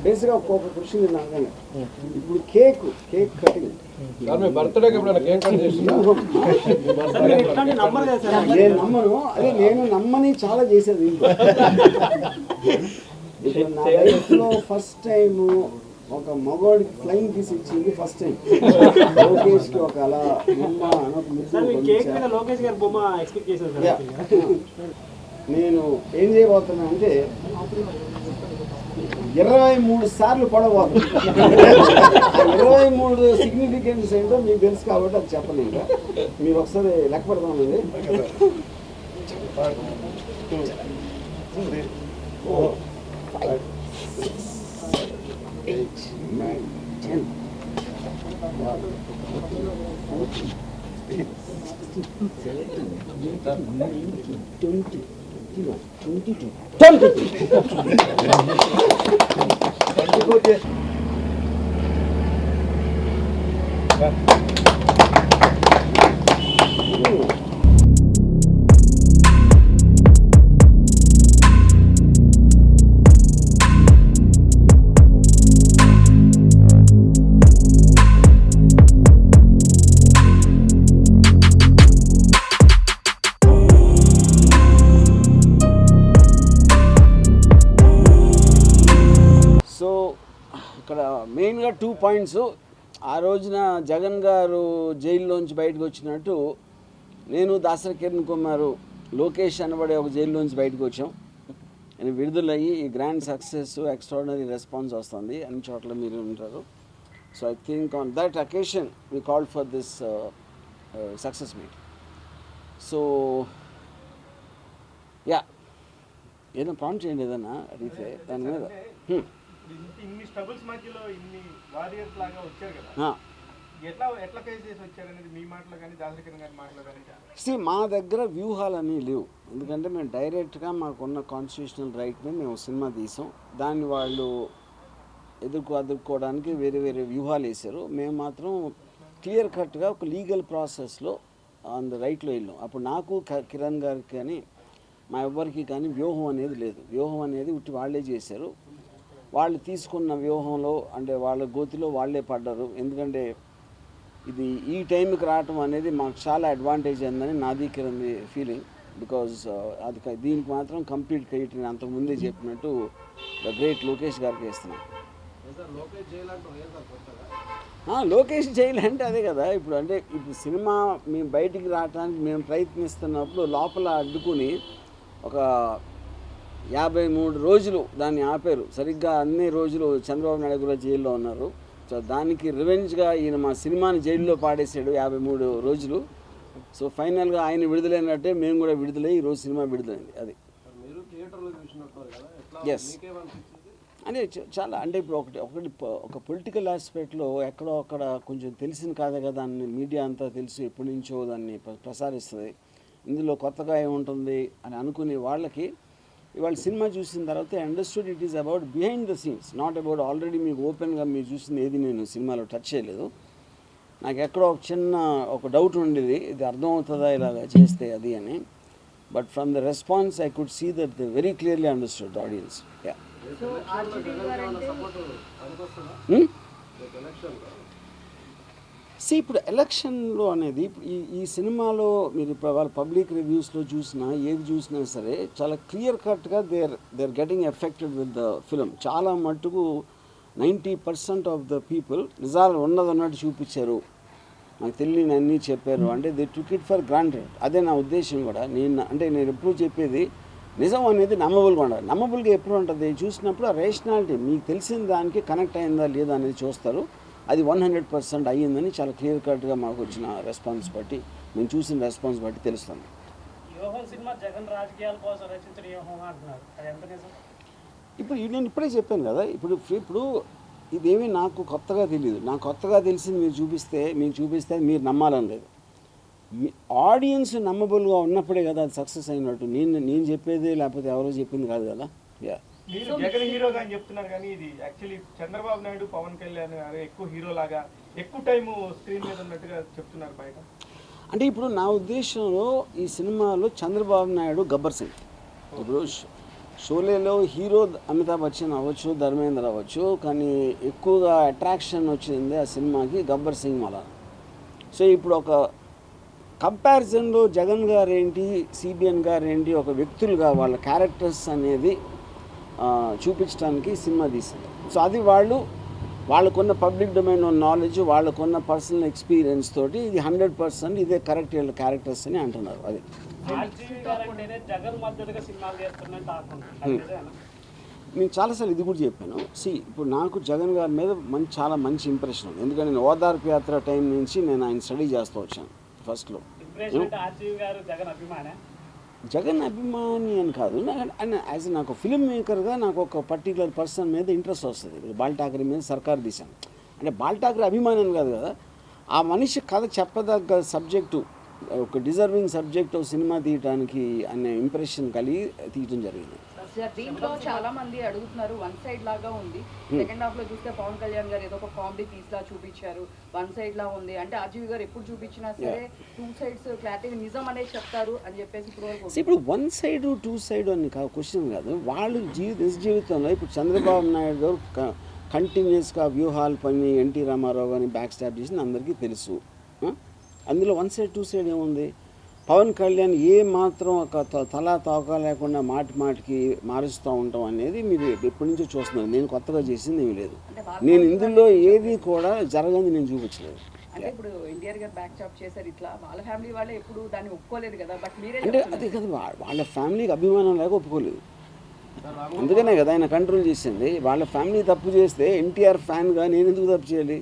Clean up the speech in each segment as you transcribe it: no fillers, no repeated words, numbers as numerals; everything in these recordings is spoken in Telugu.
బేసిక్గా ఒక్కొక్క క్వశ్చన్ నాకనే ఇప్పుడు కేక్ కటింగ్ నేను నమ్మను, అదే నేను నమ్మని చాలా చేసేది. ఇప్పుడు నా లైఫ్లో ఫస్ట్ టైం ఒక మగవాడికి ఫ్లైయింగ్ కిస్ ఇచ్చింది ఫస్ట్ టైం లోకేష్కి. ఒక అలా నేను ఏం చేయబోతున్నా అంటే 23 సార్లు పడబోతున్నా. 23 సిగ్నిఫికెన్స్ ఏంటో మీకు తెలుసు కాబట్టి అది చెప్పను. ఇంకా మీరు ఒకసారి లెక్క పెడదామండి. 4, 5, 6, 8, 9, 10, 11, 14, 15, 16, 17, 18, 20, 22. ఇక్కడ మెయిన్గా 2 పాయింట్స్. ఆ రోజున జగన్ గారు జైల్లోంచి బయటకు వచ్చినట్టు నేను దాసరి కిరణ్ కుమార్ లోకేష్ అనబడే ఒక జైల్లోంచి బయటకు వచ్చాం. నేను విడుదలయ్యి ఈ గ్రాండ్ సక్సెస్ ఎక్స్ట్రాడినరీ రెస్పాన్స్ వస్తుంది అన్ని చోట్ల మీరు ఉంటారు. So I think on that occasion we called for this success meet. So yeah ఏదైనా ప్రాంప్ట్ చేయండి, ఏదైనా అడిగితే దాని మీద. ఇన్ని స్ట్రగుల్స్ మధ్యలో ఇన్ని వారియర్స్ లాగా వచ్చారు కదా, ఎట్లా ఫేస్ చేసి వచ్చారనేది మీ మాటలో కానీ దాసరి కిరణ్ గారి మాటలో కానీ. మా దగ్గర వ్యూహాలన్నీ లేవు, ఎందుకంటే మేము డైరెక్ట్గా మాకున్న కాన్స్టిట్యూషనల్ రైట్ మీద మేము సినిమా తీసాం. దాన్ని వాళ్ళు ఎదుర్కోవడానికి వేరే వేరే వ్యూహాలు వేశారు. మేము మాత్రం క్లియర్ కట్గా ఒక లీగల్ ప్రాసెస్లో ఆన్ ద రైట్లో వెళ్ళాం. అప్పుడు నాకు కిరణ్ గారికి కానీ మా ఎవ్వరికి కానీ వ్యూహం అనేది లేదు. వ్యూహం అనేది ఉట్టి వాళ్ళే చేశారు. వాళ్ళు తీసుకున్న వ్యూహంలో అంటే వాళ్ళ గోతిలో వాళ్ళే పడ్డారు. ఎందుకంటే ఇది ఈ టైంకి రావటం అనేది మాకు చాలా అడ్వాంటేజ్ అయిందని నాది కిరణ్ ఫీలింగ్. బికాజ్ అది దీనికి మాత్రం కంప్లీట్ క్రెడిట్ నేను అంతకుముందే చెప్పినట్టు ద గ్రేట్ లోకేష్ గారికి ఇస్తున్నాను. లోకేష్ జైలు అంటే అదే కదా. ఇప్పుడు సినిమా మేము బయటికి రావడానికి మేము ప్రయత్నిస్తున్నప్పుడు లోపల అడ్డుకుని ఒక 53 రోజులు దాన్ని ఆపారు. సరిగ్గా అన్ని రోజులు చంద్రబాబు నాయుడు కూడా జైల్లో ఉన్నారు. సో దానికి రివెంజ్గా ఈయన మా సినిమాని జైల్లో పాడేసాడు 53 రోజులు. సో ఫైనల్గా ఆయన విడుదలైనట్టే మేము కూడా విడుదలై ఈరోజు సినిమా విడుదలైంది. అది ఎస్ అంటే చాలా అంటే ఇప్పుడు ఒక పొలిటికల్ ఆస్పెక్ట్లో ఎక్కడో అక్కడ కొంచెం తెలిసిన కాదే కదా, దాన్ని మీడియా అంతా తెలుసు, ఎప్పటి నుంచో దాన్ని ప్రసారిస్తుంది. ఇందులో కొత్తగా ఏముంటుంది అని అనుకునే వాళ్ళకి ఇవాళ సినిమా చూసిన తర్వాత understood it is about behind the scenes, not about already మీకు ఓపెన్గా మీరు చూసింది ఏది నేను సినిమాలో టచ్ చేయలేదు. నాకు ఎక్కడో ఒక చిన్న డౌట్ ఉండేది, ఇది అర్థమవుతుందా ఇలాగా చేస్తే అది అని. But from the response I could see that they very clearly understood the audience. ఇప్పుడు ఎలక్షన్లో అనేది ఈ సినిమాలో మీరు ఇప్పుడు వాళ్ళ పబ్లిక్ రివ్యూస్లో చూసినా ఏది చూసినా సరే చాలా క్లియర్ కట్గా they are getting affected with the film. చాలా మట్టుకు 90% ఆఫ్ ద పీపుల్ నిజాలు ఉన్నదన్నట్టు చూపించారు, నాకు తెలియని అన్నీ చెప్పారు. అంటే they took it for granted. అదే నా ఉద్దేశం కూడా. నేను ఎప్పుడు చెప్పేది నిజం అనేది నమ్మబుల్గా ఉండాలి. నమ్మబుల్గా ఎప్పుడు ఉంటుంది చూసినప్పుడు ఆ రేషనాలిటీ మీకు తెలిసిన దానికి కనెక్ట్ అయిందా లేదా అనేది చూస్తారు. అది 100% అయ్యిందని చాలా క్లియర్ కట్గా మాకు వచ్చిన రెస్పాన్స్ బట్టి, మేము చూసిన రెస్పాన్స్ బట్టి తెలుస్తుంది. ఇప్పుడు నేను ఇప్పుడే చెప్పాను కదా, ఇప్పుడు ఇదేమీ నాకు కొత్తగా తెలియదు. నాకు కొత్తగా తెలిసింది మీకు చూపిస్తే మీరు నమ్మాలని లేదు. ఆడియన్స్ నమ్మబుల్గా ఉన్నప్పుడే కదా అది సక్సెస్ అయినట్టు. నేను చెప్పేది లేకపోతే ఎవరో చెప్పింది కాదు కదా. మీరు జగన్ హీరోగా అని చెప్తున్నారు కానీ ఇది యాక్చువల్లీ చంద్రబాబు నాయుడు పవన్ కళ్యాణ్ గారు ఎక్కువ హీరో లాగా ఎక్కువ టైం స్క్రీన్ మీద ఉన్నట్టుగా చెప్తున్నారు బయట. అంటే ఇప్పుడు నా ఉద్దేశంలో ఈ సినిమాలో చంద్రబాబు నాయుడు గబ్బర్ సింగ్. ఇప్పుడు షోలేలో హీరో అమితాబ్ బచ్చన్ అవ్వచ్చు, ధర్మేంద్ర అవ్వచ్చు, కానీ ఎక్కువగా అట్రాక్షన్ వచ్చింది ఆ సినిమాకి గబ్బర్ సింగ్ వల్ల. సో ఇప్పుడు ఒక కంపారిజన్లో జగన్ గారు ఏంటి, సిబిఎన్ గారు ఏంటి, ఒక వ్యక్తులుగా వాళ్ళ క్యారెక్టర్స్ అనేది చూపించడానికి సినిమా తీసింది. సో అది వాళ్ళకున్న పబ్లిక్ డొమైన్ నాలెడ్జ్, వాళ్ళకున్న పర్సనల్ ఎక్స్పీరియన్స్ తోటి ఇది 100% ఇదే కరెక్ట్ వీళ్ళ క్యారెక్టర్స్ అని అంటున్నారు. అది నేను చాలాసార్లు ఇది కూడా చెప్పాను. ఇప్పుడు నాకు జగన్ గారి మీద చాలా మంచి ఇంప్రెషన్ ఉంది. ఎందుకంటే నేను ఓదార్పు యాత్ర టైం నుంచి నేను ఆయన స్టడీ చేస్తూ వచ్చాను. ఫస్ట్లో జగన్ అభిమాని అని కాదు, యాజ్ నాకు ఫిల్మ్ మేకర్గా నాకు ఒక పర్టికులర్ పర్సన్ మీద ఇంట్రెస్ట్ వస్తుంది. ఇప్పుడు బాల్ ఠాకరే మీద సర్కార్ తీశాను అంటే బాల్ ఠాకరే అభిమాని అని కాదు కదా, ఆ మనిషి కథ చెప్పదగ్గ సబ్జెక్టు, ఒక డిజర్వింగ్ సబ్జెక్టు సినిమా తీయడానికి అనే ఇంప్రెషన్ కలిగి తీయటం జరిగింది. దీంట్లో చాలా మంది అడుగుతున్నారు, వన్ సైడ్ లాగా ఉంది. సెకండ్ హాఫ్ లో చూస్తే పవన్ కళ్యాణ్ గారు ఏదో ఒక కామెడీ పీస్ లా చూపించారు, వన్ సైడ్ లా ఉంది అంటే ఆర్జీవి గారు ఎప్పుడు చూపించినా సరే టూ సైడ్స్ క్లారిటీ నిజం అనేది చెప్తారు అని చెప్పేసి ఇప్పుడు వన్ సైడ్ టూ సైడ్ అని క్వశ్చన్ కాదు. వాళ్ళు నిజ జీవితంలో ఇప్పుడు చంద్రబాబు నాయుడు గారు కంటిన్యూస్గా వ్యూహాలు పని ఎన్టీ రామారావు గారిని బ్యాక్ స్టాప్ చేసింది అందరికీ తెలుసు. అందులో వన్ సైడ్ టూ సైడ్ ఏముంది? పవన్ కళ్యాణ్ ఏ మాత్రం ఒక తలా తోక లేకుండా మాటికి మారుస్తూ ఉంటాం అనేది మీరు ఎప్పటి నుంచో చూస్తున్నారు. నేను కొత్తగా చేసింది ఏమీ లేదు. నేను ఇందులో ఏది కూడా జరగని నేను చూపించలేదు. అంటే ఇప్పుడు ఎన్టీఆర్ గారు బ్యాక్ చాప్ చేశారు, ఇట్లా వాళ్ళ ఫ్యామిలీ వాళ్ళే ఎప్పుడు దాన్ని ఒప్పుకోలేదు కదా, బట్ మీరే అంటే అదే కదా, వాళ్ళ ఫ్యామిలీకి అభిమానం లేక ఒప్పుకోలేదు. అందుకనే కదా ఆయన కంట్రోల్ చేసింది. వాళ్ళ ఫ్యామిలీ తప్పు చేస్తే ఎన్టీఆర్ ఫ్యాన్గా నేను ఎందుకు తప్పు చేయాలి?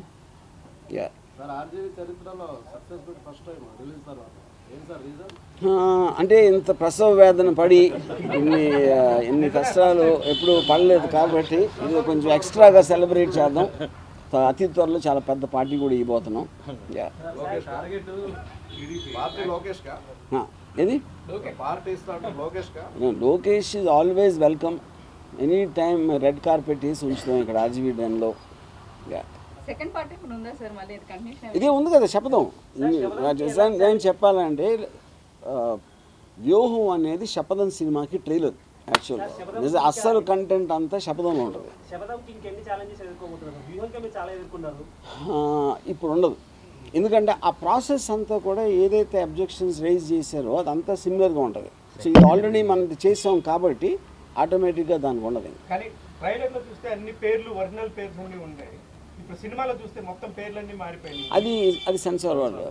అంటే ఇంత ప్రసవ వేదన పడి ఎన్ని కష్టాలు ఎప్పుడు పడలేదు కాబట్టి ఇది కొంచెం ఎక్స్ట్రాగా సెలబ్రేట్ చేద్దాం. అతి త్వరలో చాలా పెద్ద పార్టీ కూడా ఇవ్వబోతున్నాం. ఏది Lokesh is always welcome, any time red carpet వేసి ఉంచుతాం ఇక్కడ ఆర్జీవీ డ్యాన్లో. ఇదే ఉంది కదా శపథం. నేను చెప్పాలంటే వ్యూహం అనేది శపథం సినిమాకి ట్రైలర్. యాక్చువల్గా అస్సలు కంటెంట్ అంతా శపథంలో ఉంటుంది. ఇప్పుడు ఉండదు, ఎందుకంటే ఆ ప్రాసెస్ అంతా కూడా ఏదైతే అబ్జెక్షన్స్ రైజ్ చేశారో అదంతా సిమిలర్గా ఉంటుంది. సో ఇది ఆల్రెడీ మనం చేసాం కాబట్టి ఆటోమేటిక్గా దానికి ఉండదు. కానీ ట్రైలర్లో చూస్తే అన్ని పేర్లు ఒరిజినల్ పేర్స్ అన్నీ ఉంటాయి, ఇప్పుడు సినిమాలో చూస్తే మొత్తం పేర్లన్నీ మారిపోయాయి. అది సెన్సార్ వాళ్ళు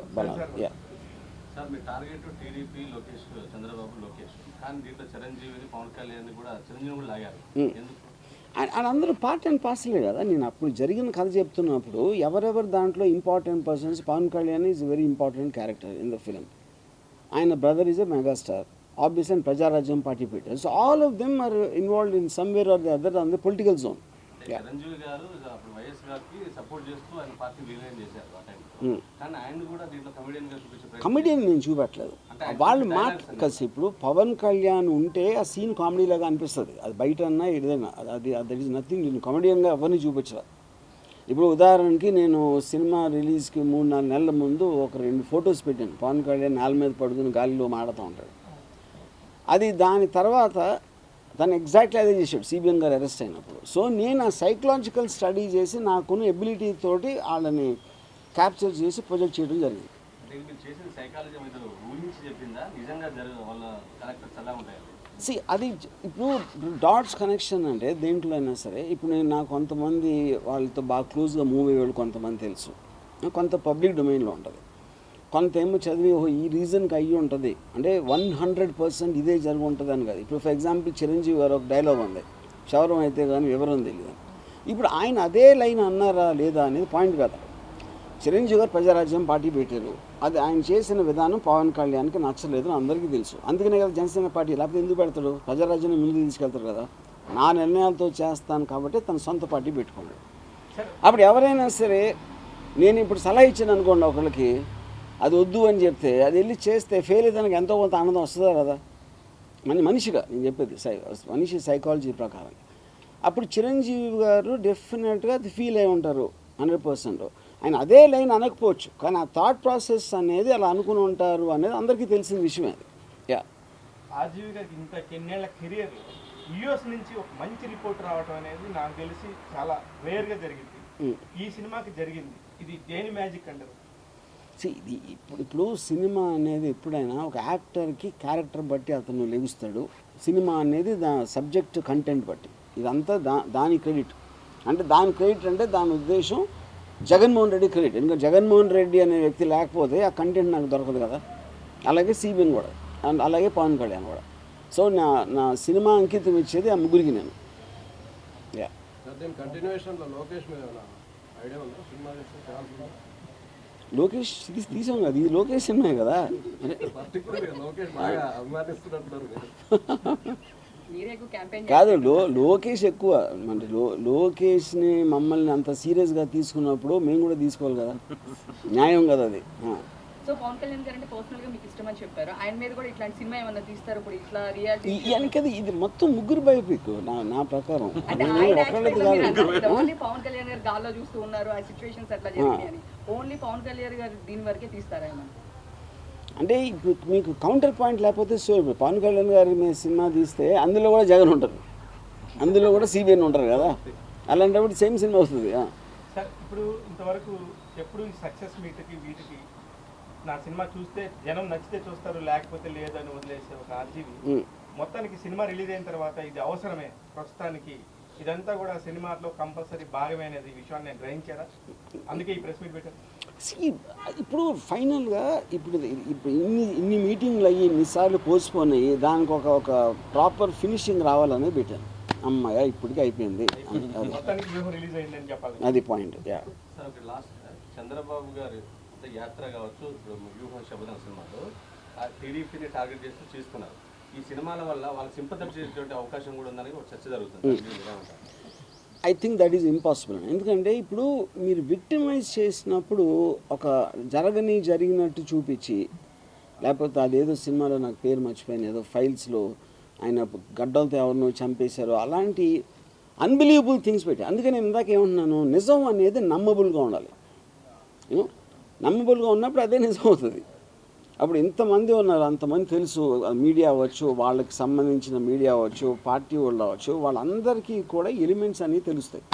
సార్ మీ టార్గెట్ టీడీపీ లోకేష్, చంద్రబాబు లోకేష్, కానీ దీంట్లో చిరంజీవిని పవన్ కళ్యాణ్ కూడా చిరంజీవి కూడా లాగారు. అండ్ అందరూ పార్ట్ అండ్ పార్సలే కదా. నేను అప్పుడు జరిగిన కథ చెప్తున్నప్పుడు ఎవరెవరు దాంట్లో important persons, Pawan Kalyan is very important character in the film. ఆయన brother is a megastar, obvious, and Praja Rajyam party Peter. So all of them are involved in somewhere or the other on the political zone. Chiranjeevi garu అప్పుడు వైఎస్ గారికి సపోర్ట్ చేస్తూ ఆయన పార్టీ రిలైన్ చేశారు ఆ టైంలో, కానీ ఆయన కూడా దీంట్లో కమెడియన్ గా చూపించారు. కమెడియన్ నేను చూపెట్టలేదు, వాళ్ళు కలిసి. ఇప్పుడు పవన్ కళ్యాణ్ ఉంటే ఆ సీన్ కామెడీ లాగా అనిపిస్తుంది, అది బయట అన్నా ఏదైనా. That is nothing. నేను కమెడియన్గా ఎవరిని చూపించలేదు. ఇప్పుడు ఉదాహరణకి నేను సినిమా రిలీజ్కి 3-4 నెలల ముందు ఒక 2 ఫొటోస్ పెట్టాను. పవన్ కళ్యాణ్ నేల మీద పడుకుని గాలిలో మాడుతూ ఉంటాడు. అది దాని తర్వాత దాన్ని ఎగ్జాక్ట్లీ అదే చేశాడు సిబిఎన్ గారు అరెస్ట్ అయినప్పుడు. సో నేను ఆ సైకలాజికల్ స్టడీ చేసి నాకున్న ఎబిలిటీ తోటి వాళ్ళని క్యాప్చర్ చేసి ప్రొజెక్ట్ చేయడం జరిగింది. అది ఇప్పుడు డాట్స్ కనెక్షన్ అంటే దేంట్లో అయినా సరే. ఇప్పుడు నేను నాకు కొంతమంది వాళ్ళతో బాగా క్లోజ్గా మూవ్ అయ్యేవాళ్ళు కొంతమంది తెలుసు, కొంత పబ్లిక్ డొమైన్లో ఉంటుంది, కొంత ఏమో చదివి ఈ రీజన్కి అయ్యి ఉంటుంది అంటే 100% ఇదే జరిగి ఉంటుంది అని కాదు. ఇప్పుడు ఫర్ ఎగ్జాంపుల్ చిరంజీవి గారు ఒక డైలాగ్ ఉంది, క్షవరం అయితే కానీ వివరం తెలియదు. ఇప్పుడు ఆయన అదే లైన్ అన్నారా లేదా అనేది పాయింట్ కదా. చిరంజీవి గారు ప్రజారాజ్యం పార్టీ పెట్టారు, అది ఆయన చేసిన విధానం పవన్ కళ్యాణ్కి నచ్చలేదు అందరికీ తెలుసు. అందుకనే కదా జనసేన పార్టీ, లేకపోతే ఎందుకు పెడతాడు? ప్రజారాజ్యాన్ని ముందుకు తీసుకెళ్తారు కదా. నా నిర్ణయాలతో చేస్తాను కాబట్టి తన సొంత పార్టీ పెట్టుకున్నాడు. అప్పుడు ఎవరైనా సరే నేను ఇప్పుడు సలహా ఇచ్చాను అనుకోండి ఒకళ్ళకి, అది వద్దు అని చెప్తే అది వెళ్ళి చేస్తే ఫెయిల్ అయితే దానికి ఎంతో కొంత ఆనందం వస్తుందా కదా. మనిషిగా నేను చెప్పేది మనిషి సైకాలజీ ప్రకారం. అప్పుడు చిరంజీవి గారు డెఫినెట్గా అది ఫీల్ అయి ఉంటారు 100%. ఆయన అదే లైన్ అనకపోవచ్చు, కానీ ఆ థాట్ ప్రాసెస్ అనేది అలా అనుకుని ఉంటారు అనేది అందరికీ తెలిసిన విషయమే. అది ఆర్జీవి గారికి ఇంత ఎన్నేళ్ల కెరియర్ యుఎస్ నుంచి ఒక మంచి రిపోర్ట్ రావడం అనేది నాకు తెలిసి చాలా రేర్గా జరిగింది. ఈ సినిమాకి జరిగింది. ఇది దేని మ్యాజిక్ అంటారు? ఇది ఇప్పుడు సినిమా అనేది ఎప్పుడైనా ఒక యాక్టర్కి క్యారెక్టర్ బట్టి అతను లెగుస్తాడు. సినిమా అనేది సబ్జెక్ట్ కంటెంట్ బట్టి ఇదంతా దాని క్రెడిట్. అంటే దాని క్రెడిట్ అంటే దాని ఉద్దేశం జగన్మోహన్ రెడ్డి క్రెడిట్. ఎందుకంటే జగన్మోహన్ రెడ్డి అనే వ్యక్తి లేకపోతే ఆ కంటెంట్ నాకు దొరకదు కదా. అలాగే సిబిఎన్ కూడా, అండ్ అలాగే పవన్ కళ్యాణ్ కూడా. సో నా సినిమా అంకితం ఇచ్చేది ఆ ముగ్గురికి నేను. లోకేష్ తీసాం కదా, ఇది లోకేష్ సినిమా కదా. కాదు లోకేష్ ఎక్కువ అంటే లోకేష్ని మమ్మల్ని అంత సీరియస్గా తీసుకున్నప్పుడు మేము కూడా తీసుకోవాలి కదా, న్యాయం కదా అది. సో పవన్ కళ్యాణ్ గారు అంటే పర్సనల్ గా మీకు ఇష్టమని చెప్పారు. ఆయన మీద కూడా ఇట్లాంటి సినిమా ఏమన్నా తీస్తారు ఇప్పుడు ఇట్లా రియాలిటీ? కదా ఇది మొత్తం ముగ్గురు బయోపిక్ నా ప్రకారం. ఓన్లీ పవన్ కళ్యాణ్ గారు గాల్లో చూస్తూ ఉన్నారు, ఆ సిచ్యువేషన్స్ అట్లా జరిగాయని ఓన్లీ పవన్ కళ్యాణ్ గారు దీని వరకే తీస్తారా ఏమన్నా? అంటే ఇప్పుడు మీకు కౌంటర్ పాయింట్ లేకపోతే సో ఇప్పుడు పవన్ కళ్యాణ్ గారి మీద సినిమా తీస్తే అందులో కూడా జగన్ ఉంటారు, అందులో కూడా సిబిఎన్ ఉంటారు కదా. అలాంటప్పుడు సేమ్ సినిమా వస్తుంది. సార్ ఇప్పుడు ఇంతవరకు ఎప్పుడు ఈ సక్సెస్ మీట్కి వీటికి నా సినిమా చూస్తే జనం నచ్చితే చూస్తారు, లేకపోతే లేదని వదిలేసే ఒక ఆర్జీవి మొత్తానికి సినిమా రిలీజ్ అయిన తర్వాత ఇది అవసరమే ప్రస్తుతానికి, ఇదంతా కూడా సినిమాలో కంపల్సరీ భాగమైనది విషయాన్ని నేను గ్రహించారా? అందుకే ఈ ప్రెస్ మీట్ పెట్టారు. ఇప్పుడు ఫైనల్గా ఇప్పుడు ఇన్ని మీటింగ్లు అయ్యి ఇన్నిసార్లు పోస్ట్పోన్ అయ్యి దానికి ఒక ప్రాపర్ ఫినిషింగ్ రావాలని పెట్టాను. అమ్మాయ ఇప్పటికీ అయిపోయింది, రిలీజ్ అయిందని చెప్పాలి. అది పాయింట్. లాస్ట్ చంద్రబాబు గారు యాత్ర కావచ్చు, వ్యూహం శబదం సినిమాలో టీడీపీని టార్గెట్ చేస్తూ చేస్తున్నారు. ఈ సినిమాల వల్ల వాళ్ళకి సింపథైజ్ చేసేటువంటి అవకాశం కూడా ఉందని ఒక చర్చ జరుగుతుంది. I think that is impossible. ఎందుకంటే ఇప్పుడు మీరు విక్టిమైజ్ చేసినప్పుడు ఒక జరిగినట్టు చూపించి, లేకపోతే అదేదో సినిమాలో నాకు పేరు మర్చిపోయాను, ఏదో ఫైల్స్లో ఆయన గడ్డలతో ఎవరినో చంపేశారు, అలాంటి అన్బిలీవబుల్ థింగ్స్ పెట్టి. అందుకని నేను ఇందాక ఏమంటున్నాను, నిజం అనేది నమ్మబుల్గా ఉండాలి. నమ్మబుల్గా ఉన్నప్పుడు అదే నిజం అవుతుంది. అప్పుడు ఇంతమంది ఉన్నారు, అంతమంది తెలుసు, మీడియా అవ్వచ్చు, వాళ్ళకి సంబంధించిన మీడియా అవ్వచ్చు, పార్టీ వాళ్ళు అవ్వచ్చు, వాళ్ళందరికీ కూడా ఎలిమెంట్స్ అనేవి తెలుస్తాయి.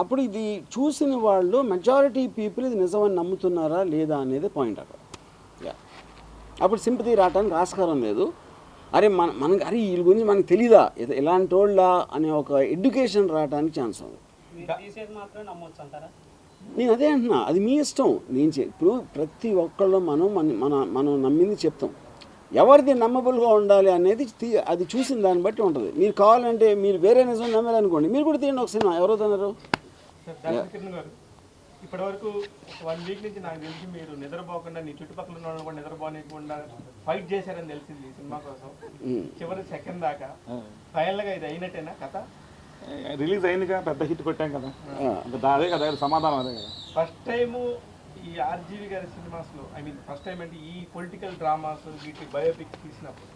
అప్పుడు ఇది చూసిన వాళ్ళు మెజారిటీ పీపుల్ ఇది నిజమని నమ్ముతున్నారా లేదా అనేది పాయింట్ అక్కడ. అప్పుడు సింపతి రావడానికి ఆస్కారం లేదు. అరే మనకి అరే వీళ్ళ గురించి మనకు తెలీదా, ఎలాంటి వాళ్ళ అనే ఒక ఎడ్యుకేషన్ రావడానికి ఛాన్స్ ఉంది. నేను అదే అంటున్నా, అది మీ ఇష్టం. ఇప్పుడు ప్రతి ఒక్కళ్ళు మనం నమ్మింది చెప్తాం. ఎవరిది నమ్మబుల్గా ఉండాలి అనేది అది చూసిన దాన్ని బట్టి ఉంటుంది. మీరు కావాలంటే మీరు వేరే నిజం నమ్మారనుకోండి, మీరు కూడా తీయండి ఒక సినిమా. ఎవరో తిన్నారు. ఇప్పటి వరకు 1 వీక్ నుంచి నాకు తెలిసి మీరు నిద్రపోకుండా, నీ చుట్టుపక్కల ఉన్న వాళ్ళు కూడా నిద్రపోనివ్వకుండా ఫైట్ చేశారని తెలిసింది సినిమా కోసం. చివరి సెకండ్ దాకా ఫైనల్గా ఇది అయినట్టేనా కథ? రిలీజ్ అయిందిగా, పెద్ద హిట్ కొట్టాం కదా, అదే కదా సమాధానం, అదే కదా. ఫస్ట్ టైము ఈ ఆర్జీవి గారి సినిమాస్లో, ఫస్ట్ టైం అంటే ఈ పొలిటికల్ డ్రామాస్ వీటి బయోపిక్స్ తీసినప్పుడు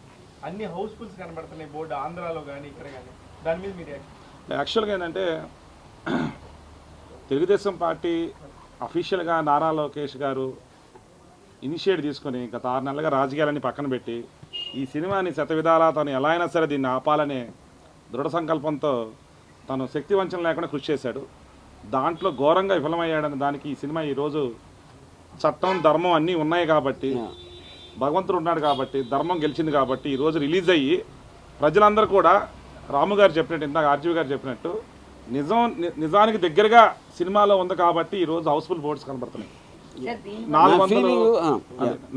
అన్ని హౌస్ఫుల్స్ కనబడుతున్నాయి బోర్డు, ఆంధ్రాలో కానీ ఇక్కడ కానీ. దాని మీద మీరు యాక్చువల్గా ఏంటంటే తెలుగుదేశం పార్టీ అఫీషియల్గా నారా లోకేష్ గారు ఇనిషియేట్ తీసుకొని గత 6 నెలలుగా రాజకీయాలని పక్కన పెట్టి ఈ సినిమాని శతవిధాలా తను ఎలా అయినా సరే దీన్ని ఆపాలనే దృఢ సంకల్పంతో తను శక్తి వంచన లేకుండా కృషి చేశాడు. దాంట్లో ఘోరంగా విఫలమయ్యాడని దానికి ఈ సినిమా ఈరోజు చట్టం ధర్మం అన్నీ ఉన్నాయి కాబట్టి, భగవంతుడు ఉన్నాడు కాబట్టి, ధర్మం గెలిచింది కాబట్టి ఈరోజు రిలీజ్ అయ్యి ప్రజలందరూ కూడా రాము గారు చెప్పినట్టు, ఇందాక ఆర్జీవి గారు చెప్పినట్టు నిజానికి దగ్గరగా సినిమాలో ఉంది కాబట్టి ఈరోజు హౌస్ఫుల్ బోర్డ్స్ కనబడుతున్నాయి.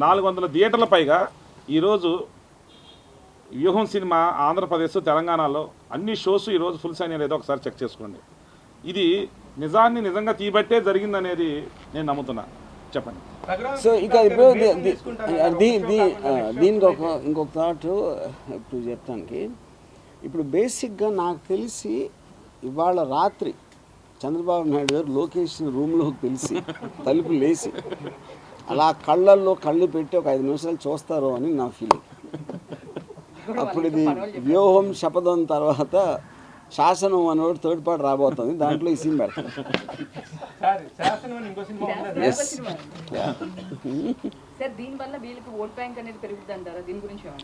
400 థియేటర్ల పైగా ఈరోజు వ్యూహం సినిమా ఆంధ్రప్రదేశ్, తెలంగాణలో అన్ని షోస్ ఈరోజు ఫుల్ సైన్ లేదో ఒకసారి చెక్ చేసుకోండి. ఇది నిజాన్ని నిజంగా తీబట్టే జరిగిందనేది నేను నమ్ముతున్నా. చెప్పండి. సో ఇక ఇప్పుడు దీనికి ఇంకొక థాట్ ఇప్పుడు చెప్తానికి, ఇప్పుడు బేసిక్గా నాకు తెలిసి ఇవాళ రాత్రి చంద్రబాబు నాయుడు గారు లోకేష్ రూమ్లోకి తెలిసి తలుపు లేసి అలా కళ్ళల్లో కళ్ళు పెట్టి ఒక 5 నిమిషాలు చూస్తారు అని నా ఫీలింగ్. అప్పుడు ఇది వ్యూహం శపథం తర్వాత శాసనం అనేవాడు థర్డ్ పార్ట్ రాబోతుంది, దాంట్లో ఈ సీన్ పెడతాను.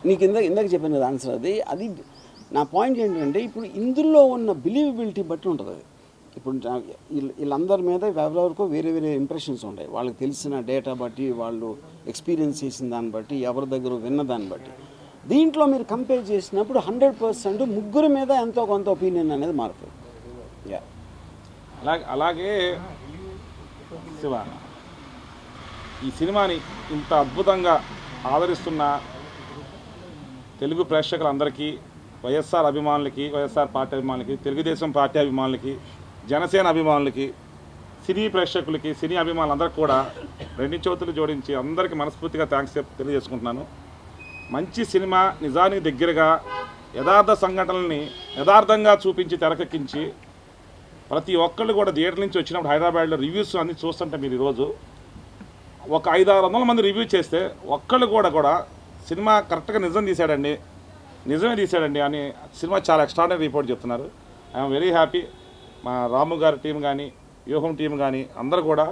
నీకు ఇందాక చెప్పాను కదా ఆన్సర్. అది నా పాయింట్ ఏంటంటే ఇప్పుడు ఇందులో ఉన్న బిలీవబిలిటీ బట్టి ఉంటుంది అది. ఇప్పుడు వీళ్ళందరి మీద ఎవరెవరికో వేరే వేరే ఇంప్రెషన్స్ ఉంటాయి, వాళ్ళకి తెలిసిన డేటా బట్టి, వాళ్ళు ఎక్స్పీరియన్స్ చేసిన దాన్ని బట్టి, ఎవరి దగ్గర విన్న దాన్ని బట్టి. దీంట్లో మీరు కంపేర్ చేసినప్పుడు 100% ముగ్గురు మీద ఎంతో కొంత ఒపీనియన్ అనేది మారుతుంది. యా అలాగే శివ, ఈ సినిమాని ఇంత అద్భుతంగా ఆదరిస్తున్న తెలుగు ప్రేక్షకులందరికీ, వైఎస్ఆర్ అభిమానులకి, వైఎస్ఆర్ పార్టీ అభిమానులకి, తెలుగుదేశం పార్టీ అభిమానులకి, జనసేన అభిమానులకి, సినీ ప్రేక్షకులకి, సినీ అభిమానులందరికీ కూడా రెండు చేతులు జోడించి అందరికీ మనస్ఫూర్తిగా థ్యాంక్స్ తెలియజేసుకుంటున్నాను. మంచి సినిమా, నిజానికి దగ్గరగా యథార్థ సంఘటనల్ని యథార్థంగా చూపించి తెరకెక్కించి ప్రతి ఒక్కళ్ళు కూడా థియేటర్ నుంచి వచ్చినప్పుడు హైదరాబాద్లో రివ్యూస్ అన్నీ చూస్తుంటే మీరు ఈరోజు ఒక 500-600 మంది రివ్యూ చేస్తే ఒక్కళ్ళు కూడా సినిమా కరెక్ట్గా నిజమే తీశాడండి అని సినిమా చాలా ఎక్స్ట్రాడనరీ రిపోర్ట్ చెప్తున్నారు. I'm very happy. మా రాము గారి టీం కానీ, వ్యూహం టీం కానీ అందరూ కూడా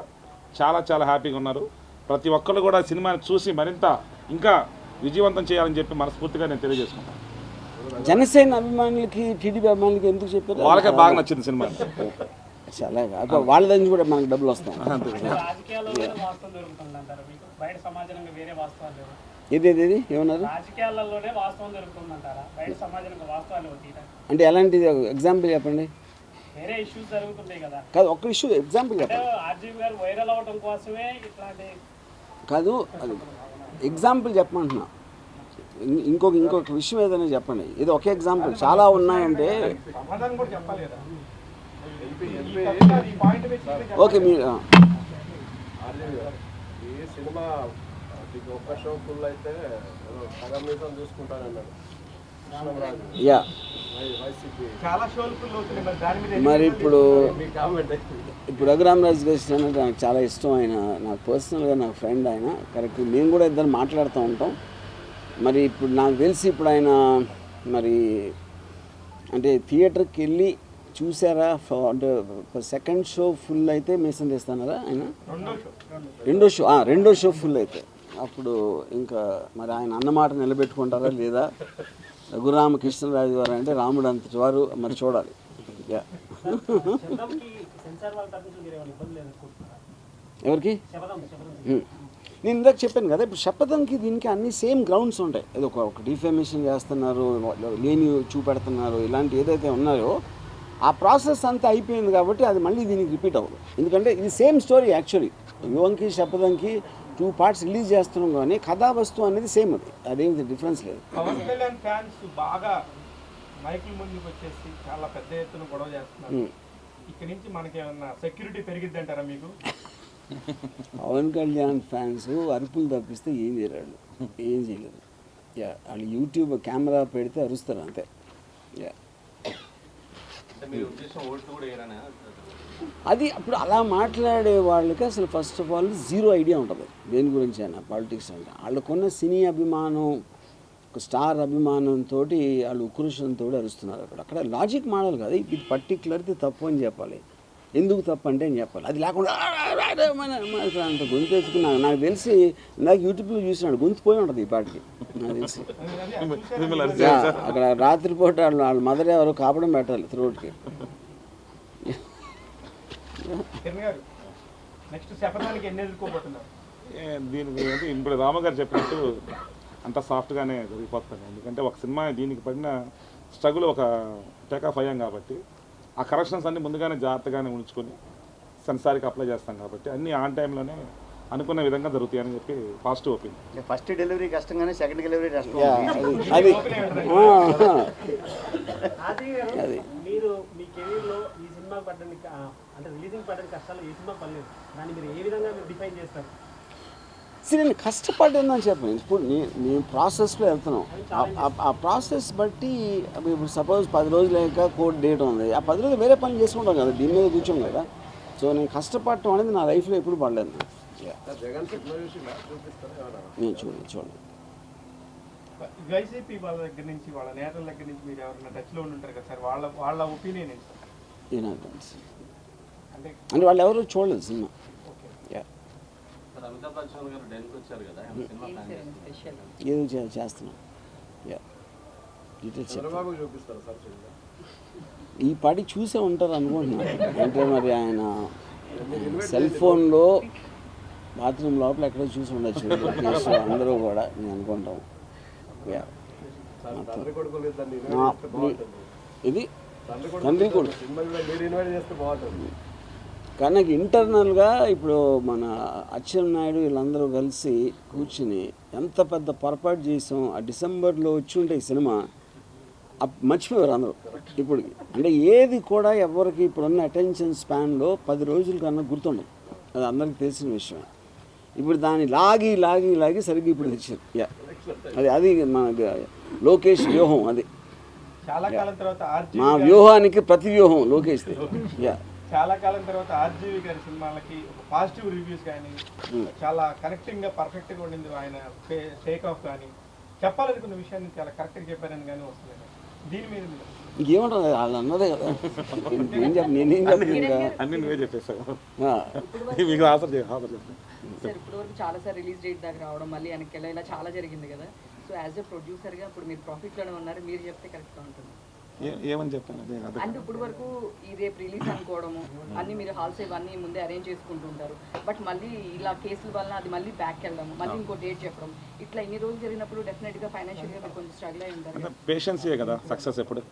చాలా చాలా హ్యాపీగా ఉన్నారు. ప్రతి ఒక్కళ్ళు కూడా సినిమాని చూసి మరింత ఇంకా విజయవంతం చేయాలని చెప్పి మనస్ఫూర్తిగా నేను తెలియజేసుకుంటాను. జనసేన అభిమానులకి, టీడీపీ అభిమానులకి ఎందుకు చెప్పారు? వాళ్ళకే బాగా నచ్చింది సినిమా. చాలా వాళ్ళ దగ్గర నుంచి కూడా మనకు డబ్బులు వస్తాయి. ఏది ఏమన్నారు? అంటే ఎలాంటిది ఎగ్జాంపుల్ చెప్పండి. కాదు, ఒక్క ఇష్యూ ఎగ్జాంపుల్ చెప్పండి. కాదు, అది ఎగ్జాంపుల్ చెప్పమంటున్నా. ఇంకొక విషయం ఏదైనా చెప్పండి. ఇది ఒకే ఎగ్జాంపుల్, చాలా ఉన్నాయంటే. ఓకే, మీరు ఈ సినిమా ఒక్క షో ఫుల్ అయితే సగం చూసుకుంటానన్నాడు. యా మరి ఇప్పుడు రఘురామరాజు గారి అంటే నాకు చాలా ఇష్టం. ఆయన నాకు పర్సనల్గా నాకు ఫ్రెండ్. ఆయన కరెక్ట్, మేము కూడా ఇద్దరు మాట్లాడుతూ ఉంటాం. మరి ఇప్పుడు నాకు తెలిసి ఇప్పుడు ఆయన మరి అంటే థియేటర్కి వెళ్ళి చూసారా? అంటే సెకండ్ షో ఫుల్ అయితే మేసం చేస్తున్నారా ఆయన? రెండో షో ఫుల్ అయితే అప్పుడు ఇంకా మరి ఆయన అన్నమాట నిలబెట్టుకుంటారా లేదా? రఘురామకృష్ణరాజు గారు అంటే రాముడు అంతటి వారు, మరి చూడాలి. ఎవరికి? నేను ఇందాక చెప్పాను కదా, ఇప్పుడు శపథంకి దీనికి అన్ని సేమ్ గ్రౌండ్స్ ఉంటాయి. ఏదో ఒక డిఫేమేషన్ చేస్తున్నారు, లేని చూపెడుతున్నారు, ఇలాంటి ఏదైతే ఉన్నాయో ఆ ప్రాసెస్ అంతా అయిపోయింది కాబట్టి అది మళ్ళీ దీనికి రిపీట్ అవ్వదు. ఎందుకంటే ఇది సేమ్ స్టోరీ యాక్చువల్లీ. యువంకి శపథంకి 2 parts రిలీజ్ చేస్తున్నాం, కానీ కథా వస్తువు అనేది సేమ్. అదేమి డిఫరెన్స్ లేదు. పవన్ కళ్యాణ్ ఫ్యాన్స్ బాగా మైకుల ముందుకు వచ్చేసి చాలా పెద్ద ఎత్తున గొడవ చేస్తున్నారు. ఇక్కడ నుంచి మనకి ఏమన్నా సెక్యూరిటీ పెరిగిద్ది అంటారా మీకు? పవన్ కళ్యాణ్ ఫ్యాన్స్ అరుపులు తప్పిస్తే ఏం చేయలేరు, ఏం చేయలేరు. యా, వాళ్ళు యూట్యూబ్ కెమెరా పెడితే అరుస్తారు అంతే. యా, అది అప్పుడు అలా మాట్లాడే వాళ్ళకి అసలు first of all zero idea ఉంటుంది దేని గురించి అయినా. పాలిటిక్స్ అంటే వాళ్ళకున్న సినీ అభిమానం, ఒక స్టార్ అభిమానంతో వాళ్ళు ఉక్రోషంతో అరుస్తున్నారు. అక్కడ లాజిక్ మాడాలి కదా, ఇది పర్టికులర్ది తప్పు అని చెప్పాలి. ఎందుకు తప్పు అంటే అని చెప్పాలి. అది లేకుండా అంత గొంతు వేసుకున్నా. నాకు తెలిసి నాకు యూట్యూబ్లో చూసినాడు, గొంతు పోయి ఉంటుంది ఈ పాటికి నాకు తెలిసి. అక్కడ రాత్రిపూట వాళ్ళ మదర్ ఎవరు కాపడం పెట్టాలి త్రోట్కి. దీని గురించి ఇప్పుడు రామగారు చెప్పినట్టు అంత సాఫ్ట్గానే జరిగిపోతాను. ఎందుకంటే ఒక సినిమా దీనికి పడిన స్ట్రగుల్ ఒక టేకాఫ్ అయ్యాం కాబట్టి ఆ కరెక్షన్స్ అన్నీ ముందుగానే జాగ్రత్తగానే ఉంచుకొని సెన్సార్కి అప్లై చేస్తాం కాబట్టి అన్నీ ఆన్ టైంలోనే అనుకున్న విధంగా జరుగుతాయని చెప్పి పాజిటివ్ ఒపీనియన్. ఫస్ట్ డెలివరీ కష్టంగానే సెకండ్ డెలివరీ కష్టం. అది మీరు మీ కెరీర్లో ఈ సినిమా పడడానికి అంటే రిలీజింగ్ పడడానికి కష్టాలు ఈ సినిమా పడలేదు, దాన్ని మీరు ఏ విధంగా మీరు డిఫైన్ చేస్తారు? సరే, నేను కష్టపడ్డానని చెప్పాను. ఇప్పుడు మేము ప్రాసెస్లో వెళ్తున్నాం. ఆ ప్రాసెస్ బట్టి ఇప్పుడు సపోజ్ 10 రోజులు లేక కోర్టు డేట్ ఉంది, ఆ 10 రోజులు వేరే పని చేసుకుంటాం కదా, దీని మీద కూర్చోం కదా. సో నేను కష్టపడటం అనేది నా లైఫ్లో ఎప్పుడు పడలేదు. నేను చూడండి వైసీపీ వాళ్ళ దగ్గర నుంచి, వాళ్ళ నేతల దగ్గర నుంచి మీరు ఎవరైనా టచ్లో ఉంటారు కదా సార్, వాళ్ళ ఒపీనియన్ ఏంటి సార్? అంటే వాళ్ళు ఎవరు చూడలేదు సినిమా. ఏదో చేస్తున్నాం. డీటెయిల్స్ చంద్రబాబు చూపిస్తారు సార్ సినిమా. ఈ పాటి చూసే ఉంటారు అనుకుంటున్నాను. అంటే మరి ఆయన సెల్ ఫోన్లో బాత్రూమ్ లోపల ఎక్కడో చూసి ఉండొచ్చు లోకేష్ అందరూ కూడా నేను అనుకుంటాం. Yeah. సార్ తండ్రి కొడుకులు ఇద్దరిని ఆ, ఇన్వైట్ చేస్తే బాగుంటుంది. ఇది తండ్రి తండ్రి కొడుకు కొడుకు. సినిమాలో మీరు ఇన్వైట్ చేస్తే బాగుంటుంది. కానీ నాకు ఇంటర్నల్గా ఇప్పుడు మన అచ్చెన్నాయుడు వీళ్ళందరూ కలిసి కూర్చుని ఎంత పెద్ద పొరపాటు చేసాం. ఆ డిసెంబర్లో వచ్చి ఉంటే ఈ సినిమా మర్చిపోయారు అందరూ ఇప్పుడు. అంటే ఏది కూడా ఎవరికి ఇప్పుడున్న అటెన్షన్ స్పాన్లో 10 రోజుల కన్నా గుర్తుండదు. అది అందరికీ తెలిసిన విషయం. ఇప్పుడు దాన్ని లాగి లాగి లాగి సరిగ్గా ఇప్పుడు తెచ్చారు. అది మన లోకేష్ వ్యూహం. అది చాలా కాలం తర్వాత మా వ్యూహానికి ప్రతి వ్యూహం లోకేష్ది. చాలా కాలం తర్వాత ఆర్జీవి గారి సినిమాలకి పాజిటివ్ రివ్యూస్ కానీ చాలా కనెక్టింగ్ గా పర్ఫెక్ట్ గా ఉండింది. ఆయన టేక్ ఆఫ్ కానీ చెప్పాలనుకున్న విషయాన్ని చాలా కరెక్ట్ గా చెప్పారని కానీ వస్తుంది. దీని మీద ఇంకేమంటారు వాళ్ళు అన్నదే కదా. నేనేం చెప్పను ఇంకా. అన్ని నువ్వే చెప్పేసావు. మీకు ఆఫర్ చెప్పు. సార్ ఇప్పటివరకు చాలా సార్ రిలీజ్ డేట్ దాకా రావడం మళ్ళీ వెనక్కి వెళ్ళి ఇలా చాలా జరిగింది కదా. సో యాజ్ ఎ ప్రొడ్యూసర్గా ఇప్పుడు మీరు ప్రాఫిట్లోనే ఉన్నారు, మీరు చెప్తే కరెక్ట్గా ఉంటుంది. ఏమని చెప్పాను అదే అదే. అంటే ఇప్పుడు వరకు ఈ రేపు రిలీజ్ అనుకోవడము అన్ని మీరు హాల్స్ ఇవన్నీ ముందే అరేంజ్ చేసుకుంటుంటారు. బట్ మళ్ళీ ఇలా కేసుల వల్ల అది మళ్ళీ బ్యాక్ వెళ్ళడం, మళ్ళీ ఇంకో డేట్ చెప్పడం, ఇట్లా ఇన్ని రోజులు జరిగినప్పుడు డెఫినెట్గా ఫైనాన్షియల్గా మీరు కొంచెం స్ట్రగుల్ అయి ఉంటారు. అంటే పేషెన్సే కదా సక్సెస్ ఎప్పుడు.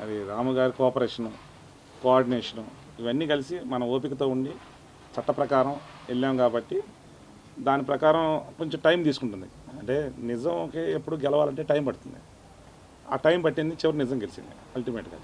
అది రాము గారి కోఆపరేషను, కోఆర్డినేషను ఇవన్నీ కలిసి మన ఓపికతో ఉండి చట్ట ప్రకారం వెళ్ళాం కాబట్టి దాని ప్రకారం కొంచెం టైం తీసుకుంటుంది. అంటే నిజంకి ఎప్పుడు గెలవాలంటే టైం పడుతుంది. ఆ టైం పట్టింది చివరి నిజం గెలిచింది అల్టిమేట్గా.